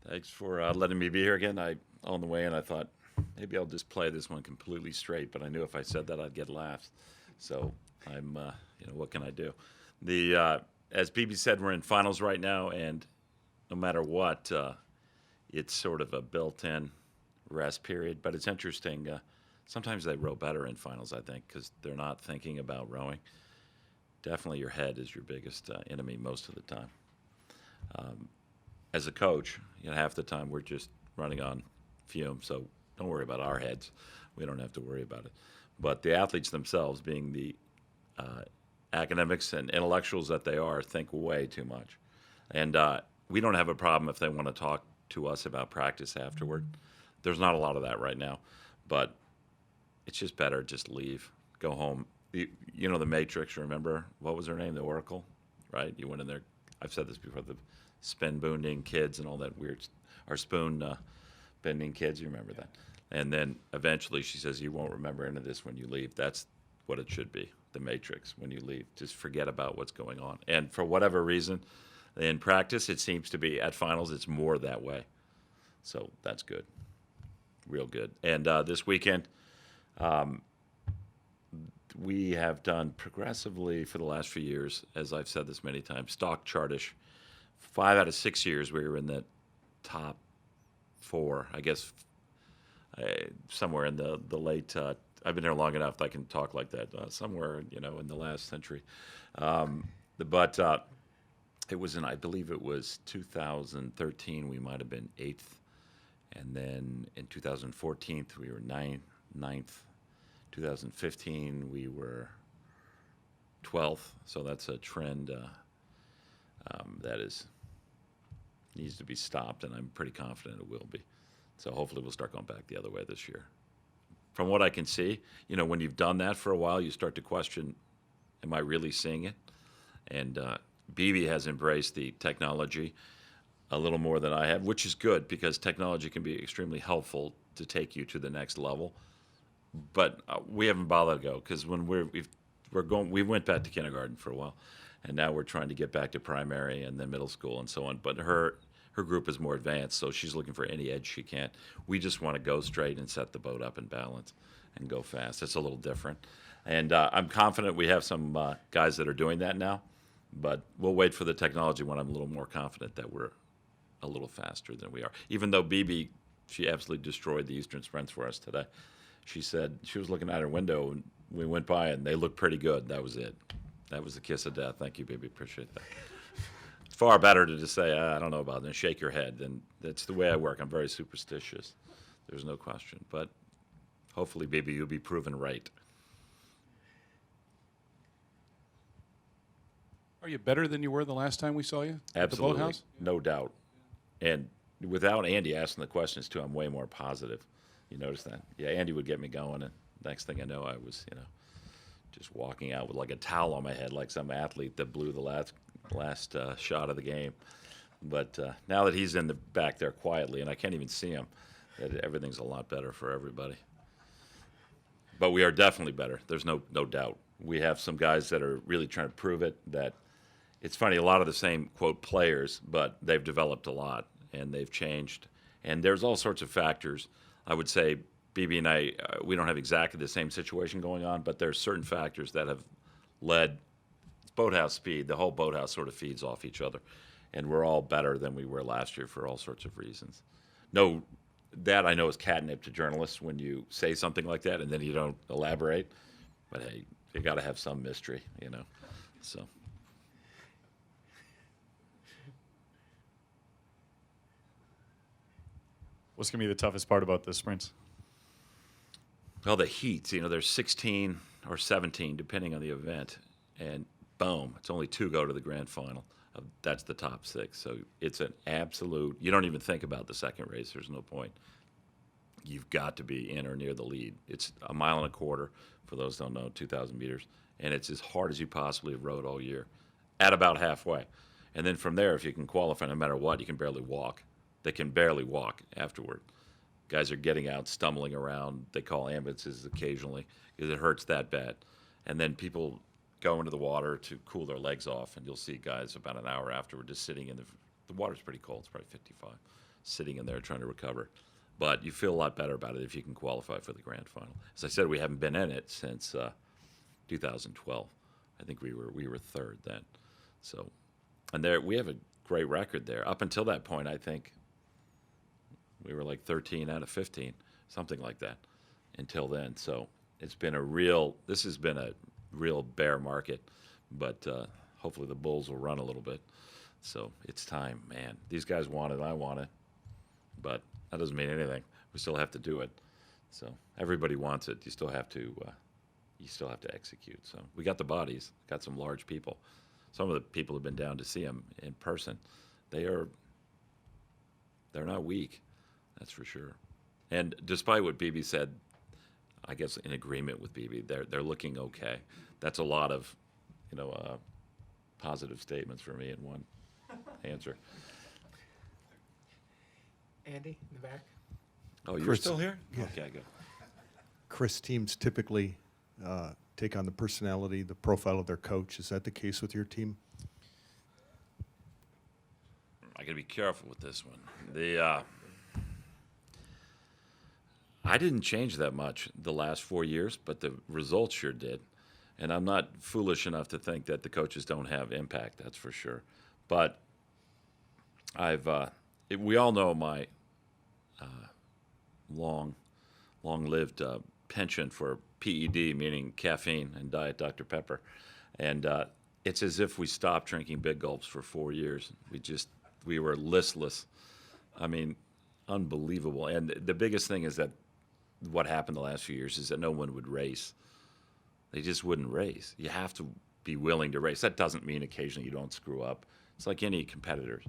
Thanks for letting me be here again. On the way in, I thought maybe I'll just play this one completely straight, but I knew if I said that, I'd get laughs. So what can I do? The As BB said, we're in finals right now, and no matter what, it's sort of a built-in rest period. But it's interesting. Sometimes they row better in finals, I think, because they're not thinking about rowing. Definitely, your head is your biggest enemy most of the time. As a coach, half the time we're just running on fumes, so don't worry about our heads. We don't have to worry about it. But the athletes themselves, being the uh, academics and intellectuals that they are, think way too much. And we don't have a problem if they want to talk to us about practice afterward. There's not a lot of that right now, but it's just better just leave, go home. The Matrix. Remember what was her name? The Oracle, right? You went in there. I've said this before. The spin bending kids and all that weird, or spoon bending kids. You remember that? And then eventually she says, "You won't remember any of this when you leave." That's what it should be. The Matrix. When you leave, just forget about what's going on. And for whatever reason, in practice, it seems to be at finals. It's more that way. So that's good, real good. And this weekend, we have done progressively for the last few years, as I've said this many times, stock chartish. 5 out of 6 years we were in the top four, I guess, somewhere in the late. I've been here long enough that I can talk like that. Somewhere, in the last century. But it was I believe it was 2013. We might have been eighth, and then in 2014 we were ninth. 2015 we were 12th. So that's a trend that is needs to be stopped, and I'm pretty confident it will be. So hopefully we'll start going back the other way this year. From what I can see, when you've done that for a while, you start to question, am I really seeing it? And BB has embraced the technology a little more than I have, which is good because technology can be extremely helpful to take you to the next level. But we haven't bothered to go because when we went back to kindergarten for a while, and now we're trying to get back to primary and then middle school and so on. But her group is more advanced, so she's looking for any edge she can. We just want to go straight and set the boat up and balance and go fast. It's a little different, and I'm confident we have some guys that are doing that now. But we'll wait for the technology when I'm a little more confident that we're a little faster than we are. Even though BB, she absolutely destroyed the Eastern sprints for us today. She said she was looking out her window and we went by and they looked pretty good. That was it. That was the kiss of death. Thank you, baby. Appreciate that. It's far better to just say, I don't know about it, and shake your head. And that's the way I work. I'm very superstitious. There's no question. But hopefully, baby, you'll be proven right. Are you better than you were the last time we saw you at the Absolutely. boathouse? No doubt. And without Andy asking the questions, too, I'm way more positive. You notice that? Yeah, Andy would get me going. And next thing I know, I was, just walking out with like a towel on my head, like some athlete that blew the last shot of the game. But now that he's in the back there quietly, and I can't even see him, everything's a lot better for everybody. But we are definitely better. There's no doubt. We have some guys that are really trying to prove it. That it's funny, a lot of the same quote players, but they've developed a lot and they've changed. And there's all sorts of factors. I would say BB and I, we don't have exactly the same situation going on, but there's certain factors that have led. It's boathouse speed. The whole boathouse sort of feeds off each other, and we're all better than we were last year for all sorts of reasons. No, that I know is catnip to journalists when you say something like that and then you don't elaborate. But hey, you got to have some mystery. So. What's going to be the toughest part about the sprints? Well, the heats, there's 16 or 17, depending on the event. And boom, it's only two go to the grand final. That's the top six. So it's an absolute, you don't even think about the second race. There's no point. You've got to be in or near the lead. It's a mile and a quarter, for those who don't know, 2,000 meters. And it's as hard as you possibly have rode all year, at about halfway. And then from there, if you can qualify no matter what, you can barely walk. They can barely walk afterward. Guys are getting out, stumbling around. They call ambulances occasionally because it hurts that bad. And then people go into the water to cool their legs off, and you'll see guys about an hour afterward just sitting in the the water's pretty cold. It's probably 55, sitting in there trying to recover. But you feel a lot better about it if you can qualify for the grand final. As I said, we haven't been in it since 2012. I think we were third then. So, and there we have a great record there. Up until that point, I think we were like 13 out of 15, something like that, until then. So this has been a real bear market, but hopefully the Bulls will run a little bit. So it's time, man. These guys want it, I want it, but that doesn't mean anything. We still have to do it. So everybody wants it. You still have to execute. So we got the bodies, got some large people. Some of the people have been down to see them in person. They're not weak, that's for sure. And despite what BB said, I guess in agreement with BB, they're looking okay. That's a lot of, positive statements for me in one answer. Andy, in the back. Oh, you're Chris, still here? yeah. Okay, good. Chris, teams typically take on the personality, the profile of their coach. Is that the case with your team? I got to be careful with this one. I didn't change that much the last 4 years, but the results sure did. And I'm not foolish enough to think that the coaches don't have impact, that's for sure. But we all know my long-lived penchant for PED, meaning caffeine and Diet Dr. Pepper. And it's as if we stopped drinking big gulps for 4 years. We were listless. I mean, unbelievable. And the biggest thing is that what happened the last few years is that no one would race. They just wouldn't race. You have to be willing to race. That doesn't mean occasionally you don't screw up. It's like any competitors.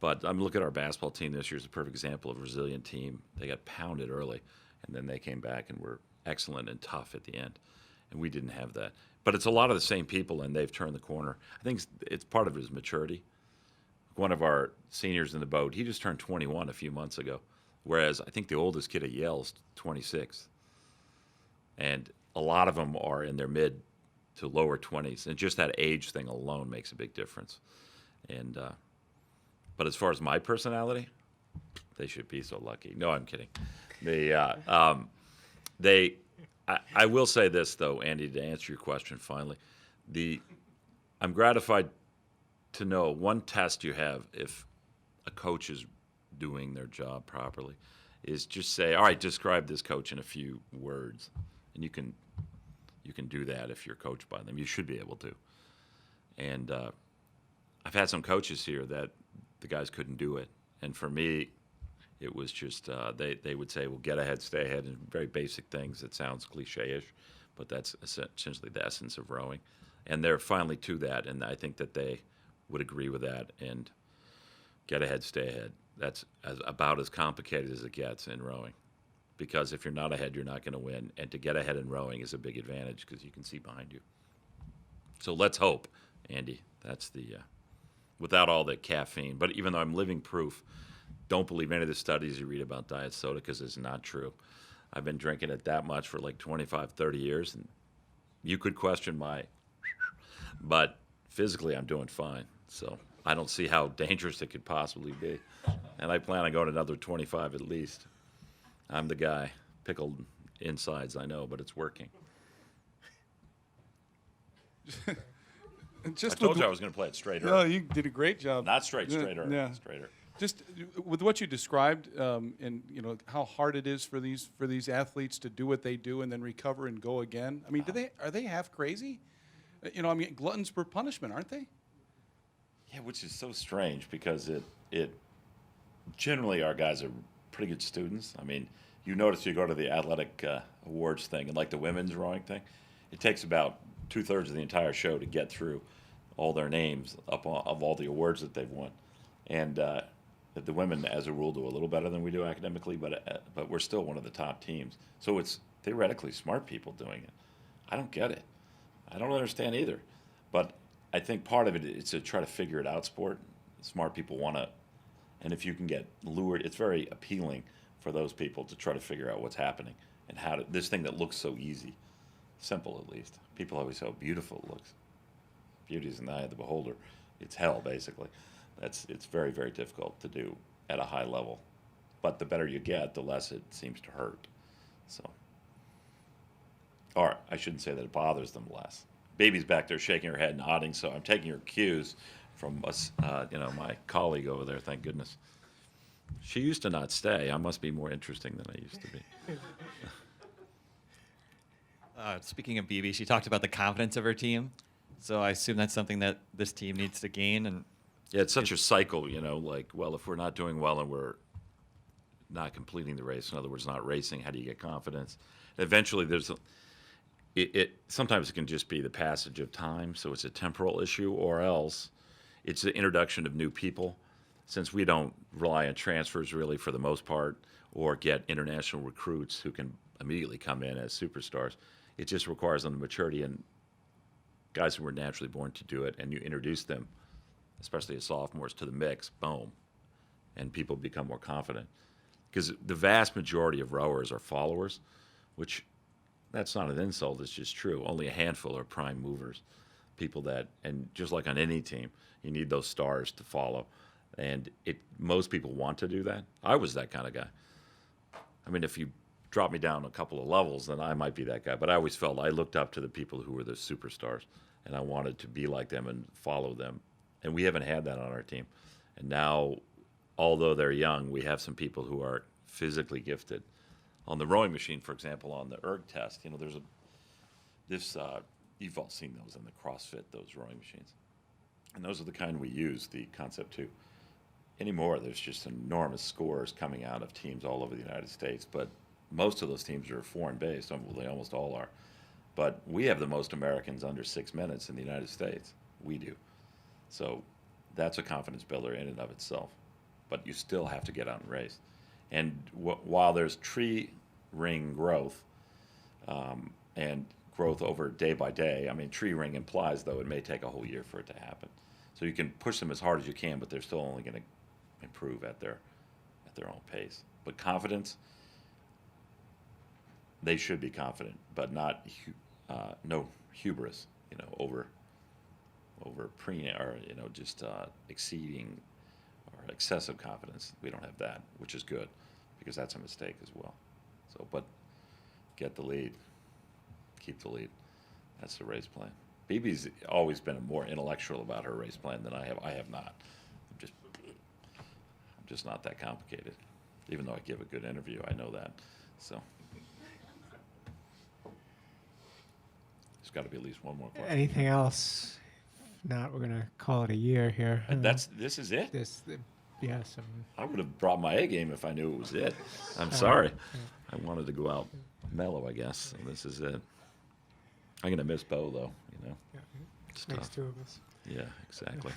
But I'm looking at our basketball team this year is a perfect example of a resilient team. They got pounded early, and then they came back and were excellent and tough at the end. And we didn't have that. But it's a lot of the same people, and they've turned the corner. I think it's part of it is maturity. One of our seniors in the boat, he just turned 21 a few months ago, whereas I think the oldest kid at Yale's 26. And a lot of them are in their mid to lower 20s, and just that age thing alone makes a big difference. And but as far as my personality, they should be so lucky. No, I'm kidding. I will say this though, Andy, to answer your question finally, I'm gratified to know one test you have if a coach is doing their job properly is just say, all right, describe this coach in a few words, and you can do that if you're coached by them. You should be able to. And I've had some coaches here that the guys couldn't do it, and for me, it was just they would say, well, get ahead, stay ahead, and very basic things. That sounds cliche-ish, but that's essentially the essence of rowing. And they're finally to that, and I think that they would agree with that. And get ahead, stay ahead. That's about as complicated as it gets in rowing, because if you're not ahead, you're not going to win. And to get ahead in rowing is a big advantage because you can see behind you. So let's hope, Andy. That's without all the caffeine. But even though I'm living proof, don't believe any of the studies you read about diet soda because it's not true. I've been drinking it that much for like 25, 30 years, and you could question but physically I'm doing fine. So I don't see how dangerous it could possibly be. And I plan on going another 25 at least. I'm the guy. Pickled insides, I know, but it's working. I told you I was going to play it straighter. No, you did a great job. Not straighter. Yeah. Straighter. Just with what you described, and how hard it is for these athletes to do what they do and then recover and go again. I mean, are they half crazy? Gluttons for punishment, aren't they? Yeah, which is so strange because it generally our guys are pretty good students. I mean, you notice you go to the athletic awards thing and like the women's rowing thing, it takes about 2/3 of the entire show to get through all their names of all the awards that they've won, and that the women, as a rule, do a little better than we do academically, but we're still one of the top teams. So it's theoretically smart people doing it. I don't get it. I don't understand either. But I think part of it is to try to figure it out sport. Smart people want to, and if you can get lured, it's very appealing for those people to try to figure out what's happening and how to, this thing that looks so easy, simple at least. People always say how beautiful it looks. Beauty is in the eye of the beholder. It's hell, basically. It's very, very difficult to do at a high level. But the better you get, the less it seems to hurt. So, or I shouldn't say that it bothers them less. Baby's back there shaking her head, nodding. So I'm taking her cues from us, my colleague over there. Thank goodness. She used to not stay. I must be more interesting than I used to be. Speaking of BB, she talked about the confidence of her team. So I assume that's something that this team needs to gain. And Yeah, it's such a cycle, like, well, if we're not doing well and we're not completing the race, in other words, not racing, how do you get confidence? And eventually, sometimes it can just be the passage of time, so it's a temporal issue, or else it's the introduction of new people. Since we don't rely on transfers really for the most part, or get international recruits who can immediately come in as superstars, it just requires them the maturity and guys who were naturally born to do it, and you introduce them, especially as sophomores, to the mix, boom, and people become more confident. Because the vast majority of rowers are followers, which that's not an insult, it's just true. Only a handful are prime movers, people that, and just like on any team, you need those stars to follow. And most people want to do that. I was that kind of guy. I mean, if you drop me down a couple of levels, then I might be that guy. But I always felt I looked up to the people who were the superstars, and I wanted to be like them and follow them. And we haven't had that on our team. And now, although they're young, we have some people who are physically gifted. On the rowing machine, for example, on the erg test, you've all seen those in the CrossFit, those rowing machines. And those are the kind we use, the Concept 2. Anymore, there's just enormous scores coming out of teams all over the United States, but most of those teams are foreign-based. Well, they almost all are. But we have the most Americans under 6 minutes in the United States. We do. So that's a confidence builder in and of itself. But you still have to get out and race. And while there's tree ring growth and growth over day by day, I mean, tree ring implies, though, it may take a whole year for it to happen. So you can push them as hard as you can, but they're still only going to improve at their own pace. But confidence, they should be confident, but not no hubris, over just exceeding or excessive confidence. We don't have that, which is good, because that's a mistake as well. So, but get the lead, keep the lead. That's the race plan. BB's always been more intellectual about her race plan than I have. I have not. I'm just not that complicated. Even though I give a good interview, I know that. So there's got to be at least one more question. Anything else? If not, we're gonna call it a year here. And this is it? Yes. I would have brought my A game if I knew it was it. I'm sorry. I wanted to go out mellow, I guess. And this is it. I'm gonna miss Bo though. Yeah, It's makes tough. two of us. Yeah, exactly.